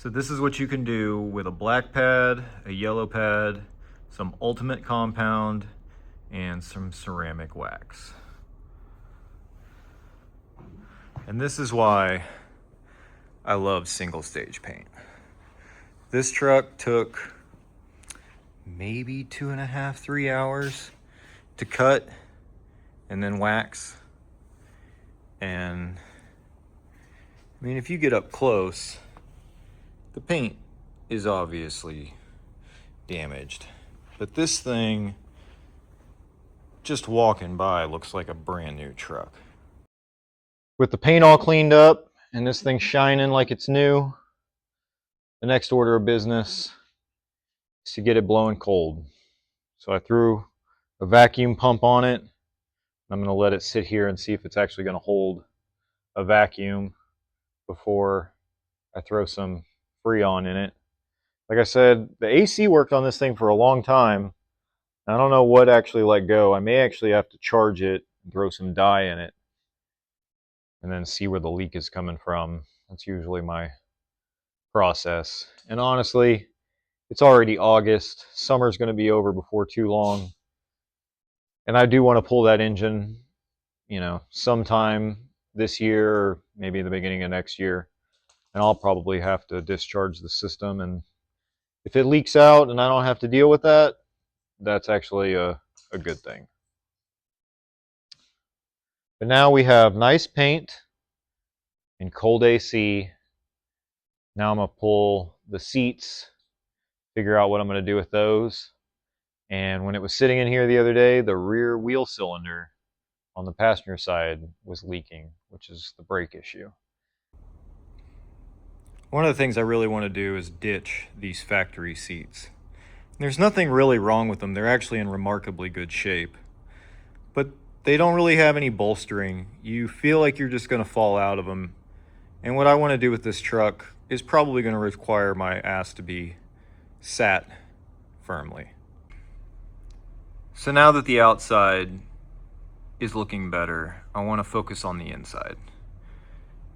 So this is what you can do with a black pad, a yellow pad, some ultimate compound, and some ceramic wax. And this is why I love single stage paint. This truck took maybe 2.5, 3 hours to cut and then wax. And I mean, if you get up close, the paint is obviously damaged, but this thing, just walking by, looks like a brand new truck. With the paint all cleaned up and this thing shining like it's new, the next order of business is to get it blowing cold. So I threw a vacuum pump on it. I'm going to let it sit here and see if it's actually going to hold a vacuum before I throw some Freon in it. Like I said, the AC worked on this thing for a long time. I don't know what actually let go. I may actually have to charge it and throw some dye in it and then see where the leak is coming from. That's usually my process. And honestly, it's already August. Summer's going to be over before too long. And I do want to pull that engine, sometime this year or maybe the beginning of next year. And I'll probably have to discharge the system. And if it leaks out and I don't have to deal with that, that's actually a good thing. But now we have nice paint and cold AC. Now I'm going to pull the seats, figure out what I'm going to do with those. And when it was sitting in here the other day, the rear wheel cylinder on the passenger side was leaking, which is the brake issue. One of the things I really want to do is ditch these factory seats. There's nothing really wrong with them. They're actually in remarkably good shape. But they don't really have any bolstering. You feel like you're just going to fall out of them. And what I want to do with this truck is probably going to require my ass to be sat firmly. So now that the outside is looking better, I want to focus on the inside.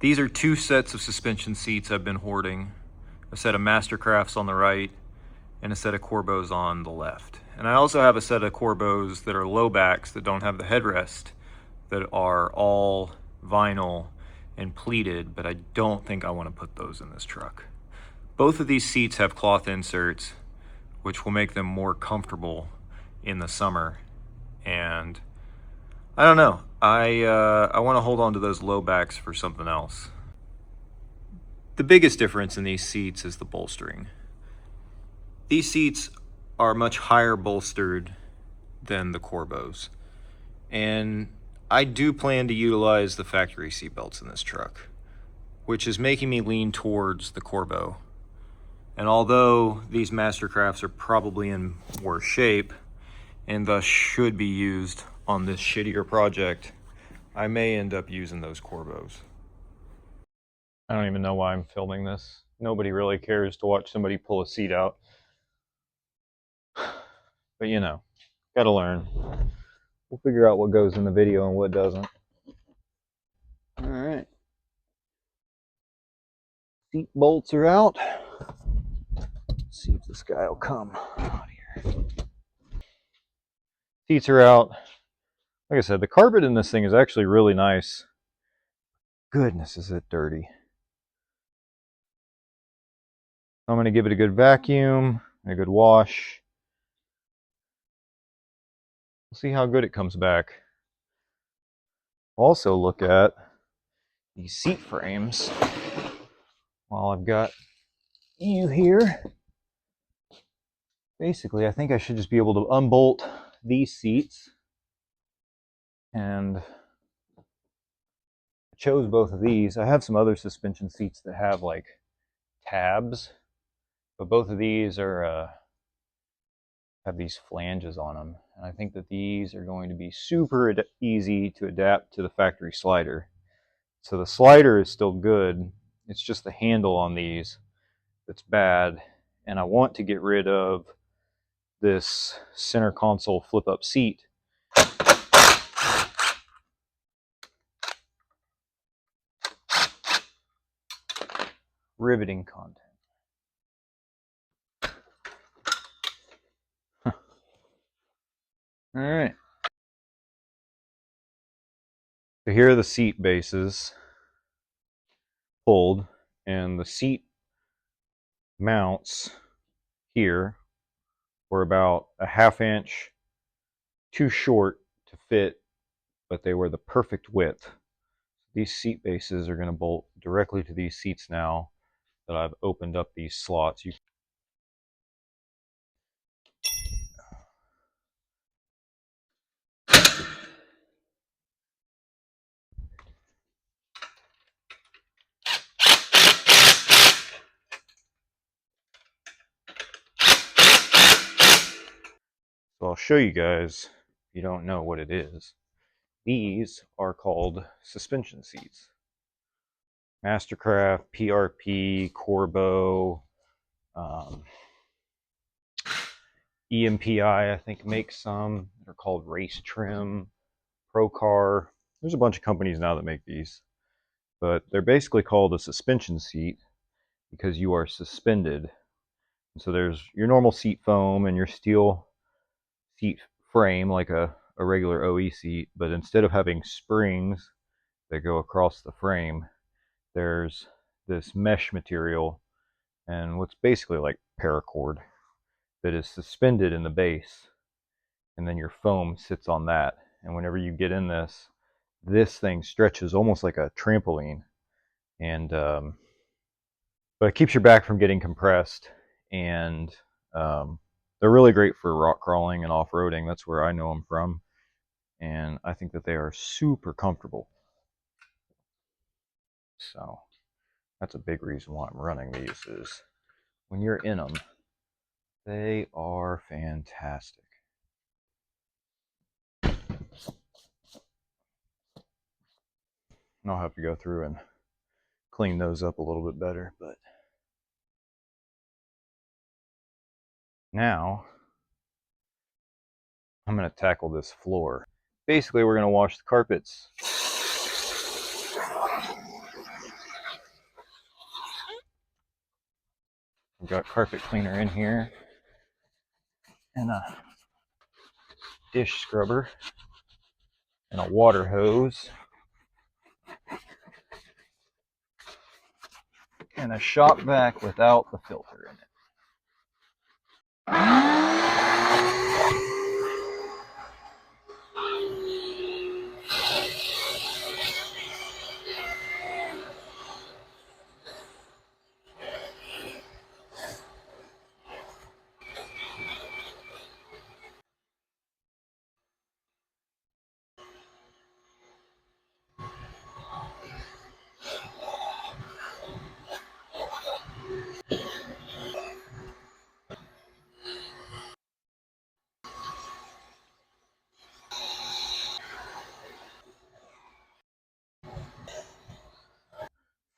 These are 2 sets of suspension seats I've been hoarding. A set of Mastercrafts on the right and a set of Corbos on the left. And I also have a set of Corbos that are low backs that don't have the headrest, that are all vinyl and pleated, but I don't think I want to put those in this truck. Both of these seats have cloth inserts, which will make them more comfortable in the summer. And I don't know, I want to hold on to those low backs for something else. The biggest difference in these seats is the bolstering. These seats are much higher bolstered than the Corbos. And I do plan to utilize the factory seat belts in this truck, which is making me lean towards the Corbo. And although these Mastercrafts are probably in worse shape and thus should be used on this shittier project, I may end up using those Corbos. I don't even know why I'm filming this. Nobody really cares to watch somebody pull a seat out. But gotta learn. We'll figure out what goes in the video and what doesn't. All right. Seat bolts are out. Let's see if this guy will come out here. Seats are out. Like I said, the carpet in this thing is actually really nice. Goodness, is it dirty. I'm going to give it a good vacuum, a good wash. We'll see how good it comes back. Also look at these seat frames while I've got you here. Basically, I think I should just be able to unbolt these seats. And I chose both of these. I have some other suspension seats that have like tabs, but both of these are have these flanges on them. And I think that these are going to be super easy to adapt to the factory slider. So the slider is still good. It's just the handle on these that's bad. And I want to get rid of this center console flip up seat. Riveting content. All right. So here are the seat bases pulled, and the seat mounts here were about a half inch too short to fit, but they were the perfect width. These seat bases are going to bolt directly to these seats now that I've opened up these slots. So I'll show you guys if you don't know what it is. These are called suspension seats. Mastercraft, PRP, Corbeau, EMPI, I think, makes some. They're called Race Trim, Procar. There's a bunch of companies now that make these, but they're basically called a suspension seat because you are suspended. So there's your normal seat foam and your steel seat frame like a regular OE seat, but instead of having springs that go across the frame, there's this mesh material and what's basically like paracord that is suspended in the base, and then your foam sits on that. And whenever you get in this thing stretches almost like a trampoline, and but it keeps your back from getting compressed. And they're really great for rock crawling and off-roading. That's where I know them from, and I think that they are super comfortable. So that's a big reason why I'm running these, is when you're in them, they are fantastic. And I'll have to go through and clean those up a little bit better, but now I'm going to tackle this floor. Basically, we're going to wash the carpets. We've got carpet cleaner in here and a dish scrubber and a water hose and a shop vac without the filter in it.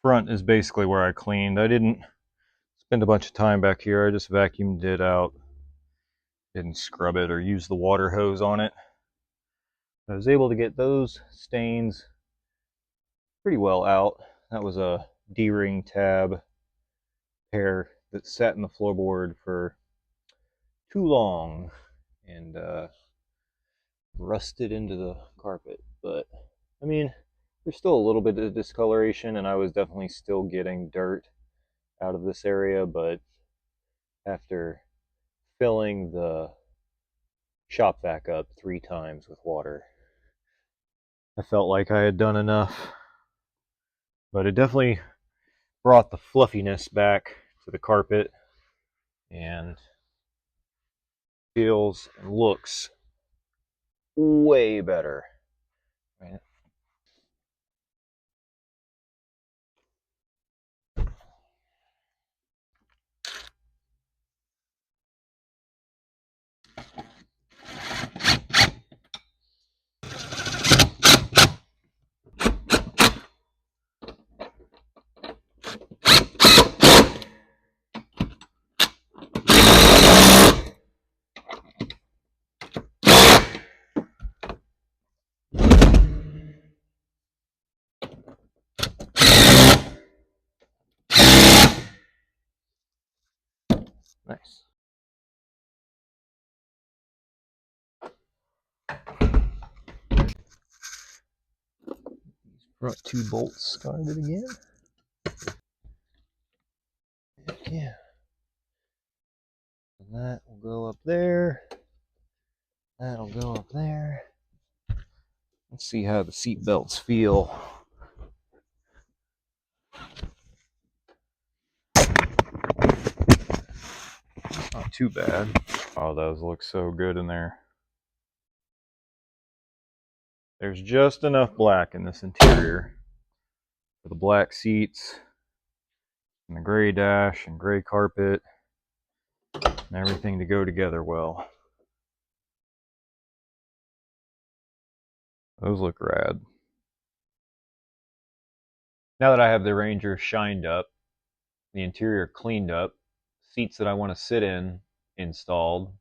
Front is basically where I cleaned. I didn't spend a bunch of time back here. I just vacuumed it out. Didn't scrub it or use the water hose on it. I was able to get those stains pretty well out. That was a D-ring tab pair that sat in the floorboard for too long and rusted into the carpet. But I mean, there's still a little bit of discoloration, and I was definitely still getting dirt out of this area, but after filling the shop vac up 3 times with water, I felt like I had done enough. But it definitely brought the fluffiness back to the carpet and feels and looks way better. Right? Nice. Front 2 bolts started again. Yeah. And that will go up there. That'll go up there. Let's see how the seat belts feel. Not too bad. Oh, those look so good in there. There's just enough black in this interior for the black seats and the gray dash and gray carpet and everything to go together well. Those look rad. Now that I have the Ranger shined up, the interior cleaned up, seats that I want to sit in installed,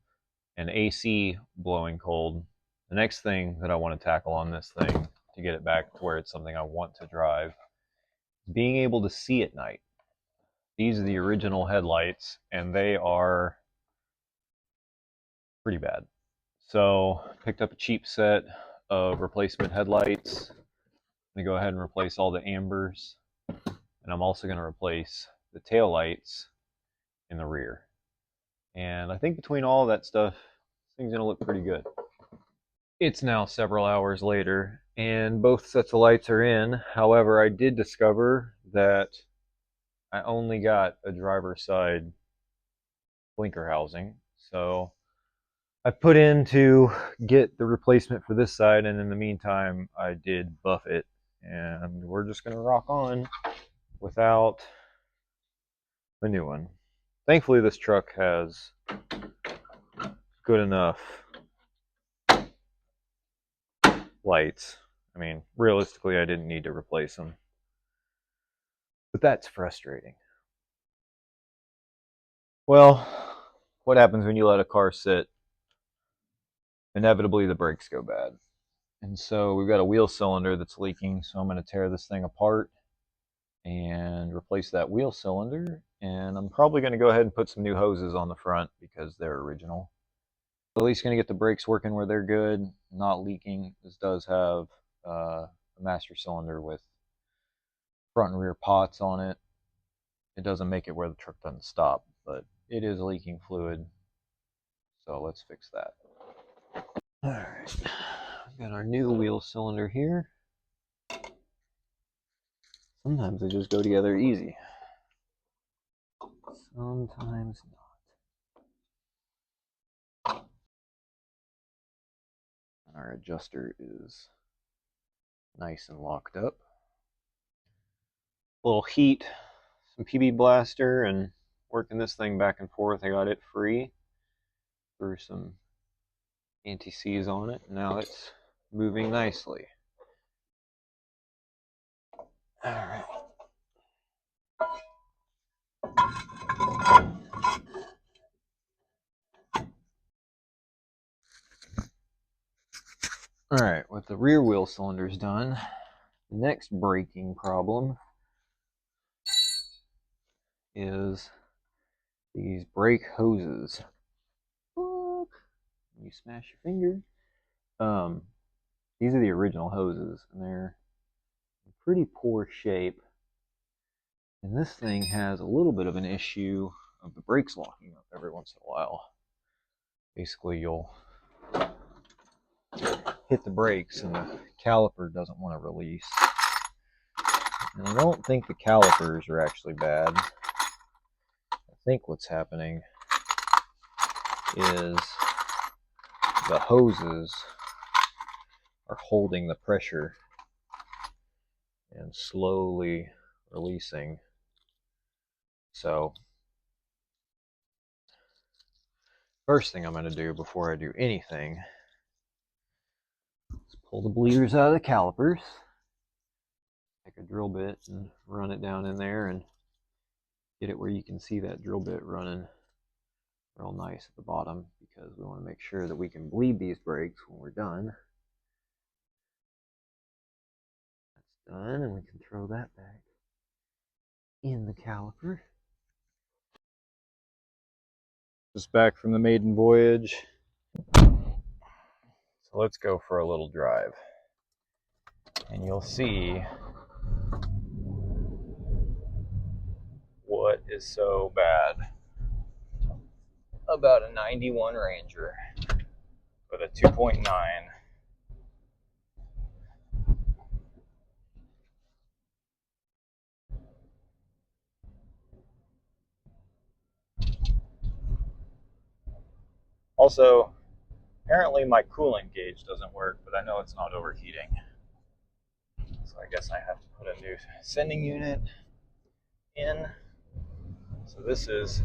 and AC blowing cold, the next thing that I want to tackle on this thing to get it back to where it's something I want to drive is being able to see at night. These are the original headlights, and they are pretty bad. So picked up a cheap set of replacement headlights. I'm going to go ahead and replace all the ambers, and I'm also going to replace the tail lights in the rear. And I think between all of that stuff, this thing's going to look pretty good. It's now several hours later, and both sets of lights are in. However, I did discover that I only got a driver's side blinker housing. So I put in to get the replacement for this side, and in the meantime, I did buff it. And we're just going to rock on without the new one. Thankfully, this truck has good enough lights. I mean, realistically, I didn't need to replace them. But that's frustrating. Well, what happens when you let a car sit? Inevitably, the brakes go bad. And so we've got a wheel cylinder that's leaking, so I'm going to tear this thing apart and replace that wheel cylinder. And I'm probably going to go ahead and put some new hoses on the front because they're original. At least going to get the brakes working where they're good, not leaking. This does have a master cylinder with front and rear pots on it. It doesn't make it where the truck doesn't stop, but it is leaking fluid. So let's fix that. Alright, got our new wheel cylinder here. Sometimes they just go together easy. Sometimes not. Our adjuster is nice and locked up. A little heat, some PB Blaster, and working this thing back and forth. I got it free. Threw some anti-seize on it. Now it's moving nicely. Alright. Alright, with the rear wheel cylinders done, the next braking problem is these brake hoses. You smash your finger. These are the original hoses, and they're in pretty poor shape. And this thing has a little bit of an issue of the brakes locking up every once in a while. Basically, you'll hit the brakes and the caliper doesn't want to release. And I don't think the calipers are actually bad. I think what's happening is the hoses are holding the pressure and slowly releasing. So first thing I'm going to do before I do anything is pull the bleeders out of the calipers, take a drill bit and run it down in there and get it where you can see that drill bit running real nice at the bottom, because we want to make sure that we can bleed these brakes when we're done. That's done, and we can throw that back in the caliper. Just back from the maiden voyage. So let's go for a little drive. And you'll see what is so bad about a 91 Ranger with a 2.9. Also, apparently my coolant gauge doesn't work, but I know it's not overheating. So I guess I have to put a new sending unit in. So this is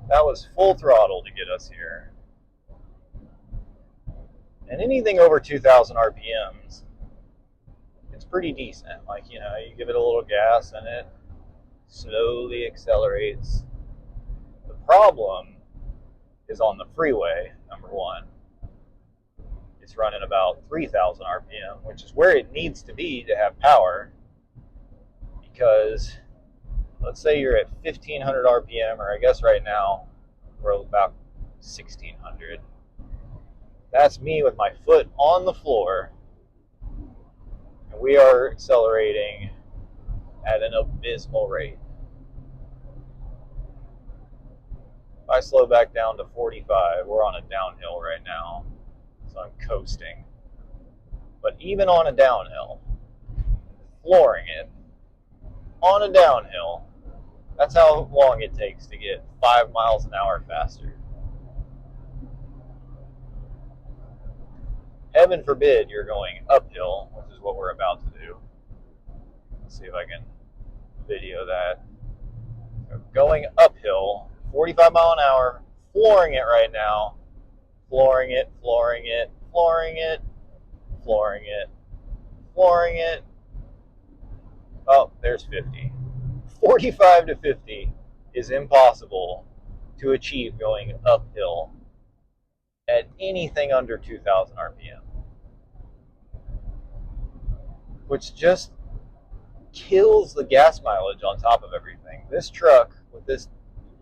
that was full throttle to get us here. And anything over 2,000 RPMs, it's pretty decent. Like, you give it a little gas and it slowly accelerates. The problem is on the freeway, number one. It's running about 3,000 RPM, which is where it needs to be to have power. Because let's say you're at 1,500 RPM, or I guess right now we're about 1,600. That's me with my foot on the floor, and we are accelerating at an abysmal rate. If I slow back down to 45, we're on a downhill right now, so I'm coasting. But even on a downhill, flooring it, on a downhill, that's how long it takes to get 5 miles an hour faster. Heaven forbid you're going uphill, which is what we're about to do. Let's see if I can video that. So going uphill, 45 mile an hour, flooring it right now. Flooring it, flooring it, flooring it, flooring it, flooring it. Oh, there's 50. 45 to 50 is impossible to achieve going uphill at anything under 2,000 RPM. Which just kills the gas mileage on top of everything. This truck with this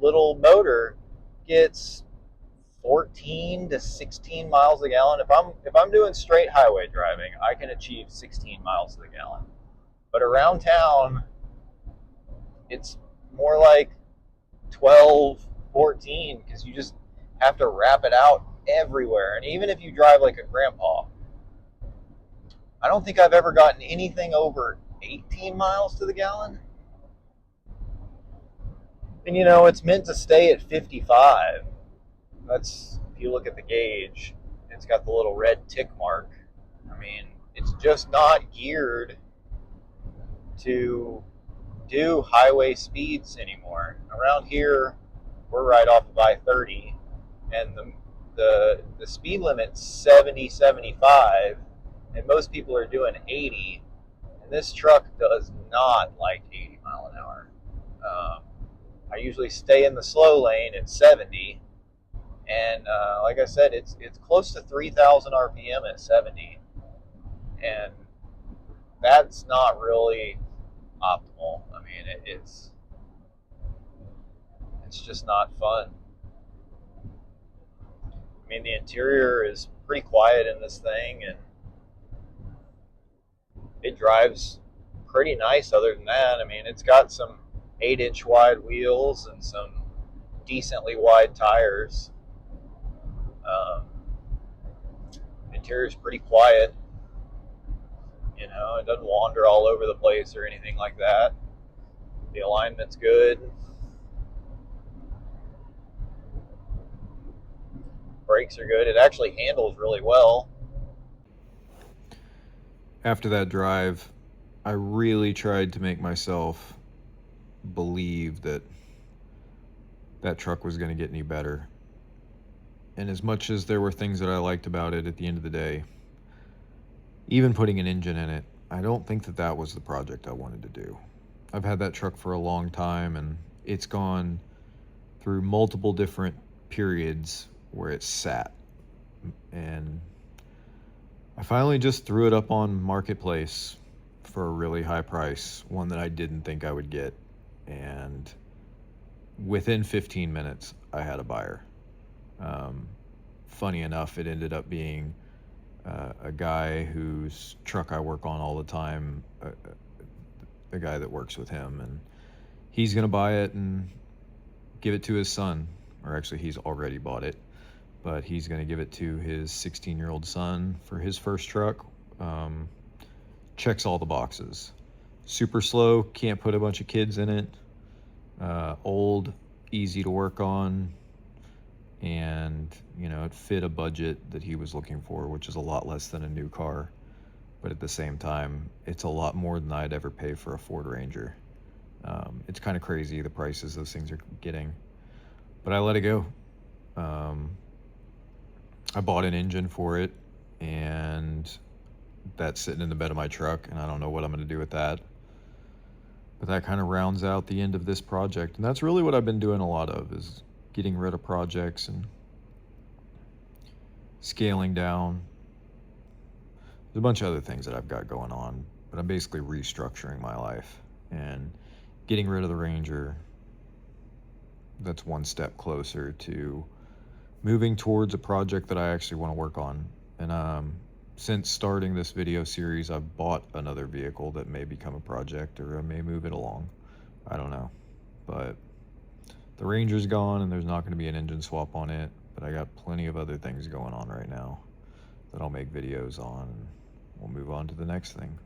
little motor gets 14 to 16 miles a gallon. If I'm doing straight highway driving, I can achieve 16 miles to the gallon. But around town, it's more like 12, 14, because you just have to wrap it out everywhere. And even if you drive like a grandpa, I don't think I've ever gotten anything over 18 miles to the gallon. And it's meant to stay at 55. That's, if you look at the gauge, it's got the little red tick mark. I mean, it's just not geared to do highway speeds anymore. Around here, we're right off of I-30, and the speed limit's 70, 75, and most people are doing 80, and this truck does not like 80 mile an hour. I usually stay in the slow lane at 70, and like I said, it's close to 3,000 RPM at 70, and that's not really optimal. I mean, it's just not fun. I mean, the interior is pretty quiet in this thing, and it drives pretty nice other than that. I mean, it's got some 8-inch wide wheels and some decently wide tires. The interior is pretty quiet. It doesn't wander all over the place or anything like that. The alignment's good. Brakes are good. It actually handles really well. After that drive, I really tried to make myself believe that that truck was going to get any better. And as much as there were things that I liked about it at the end of the day, even putting an engine in it, I don't think that that was the project I wanted to do. I've had that truck for a long time, and it's gone through multiple different periods where it's sat. And I finally just threw it up on Marketplace for a really high price, one that I didn't think I would get. And within 15 minutes, I had a buyer. Funny enough, it ended up being a guy whose truck I work on all the time, a guy that works with him, and he's going to buy it and give it to his son. Or actually, he's already bought it, but he's going to give it to his 16-year-old son for his first truck. Checks all the boxes. Super slow, can't put a bunch of kids in it. Old, easy to work on, and it fit a budget that he was looking for, which is a lot less than a new car, but at the same time it's a lot more than I'd ever pay for a Ford Ranger. It's kind of crazy the prices those things are getting, but I let it go. I bought an engine for it, and that's sitting in the bed of my truck, and I don't know what I'm going to do with that. But that kind of rounds out the end of this project. And that's really what I've been doing a lot of, is getting rid of projects and scaling down. There's a bunch of other things that I've got going on, but I'm basically restructuring my life and getting rid of the Ranger. That's one step closer to moving towards a project that I actually want to work on. And since starting this video series, I've bought another vehicle that may become a project, or I may move it along. I don't know. But the Ranger's gone, and there's not going to be an engine swap on it, but I got plenty of other things going on right now that I'll make videos on, and we'll move on to the next thing.